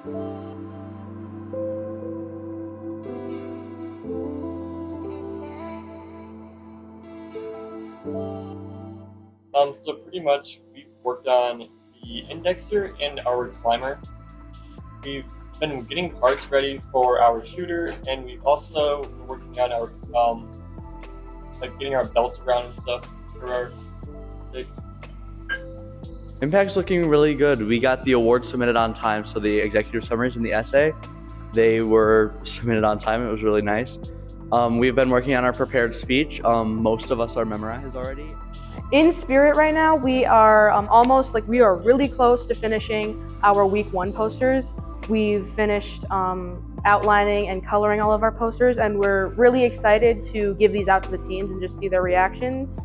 So pretty much we've worked on the indexer and our climber. We've been getting parts ready for our shooter, and we've also been working on our like getting our belts around and stuff for our rig. Impact's looking really good. We got the award submitted on time, so the executive summaries and the essay, they were submitted on time. It was really nice. We've been working on our prepared speech. Most of us are memorized already. In spirit right now, we are we are really close to finishing our week 1 posters. We've finished outlining and coloring all of our posters, and we're really excited to give these out to the teams and just see their reactions.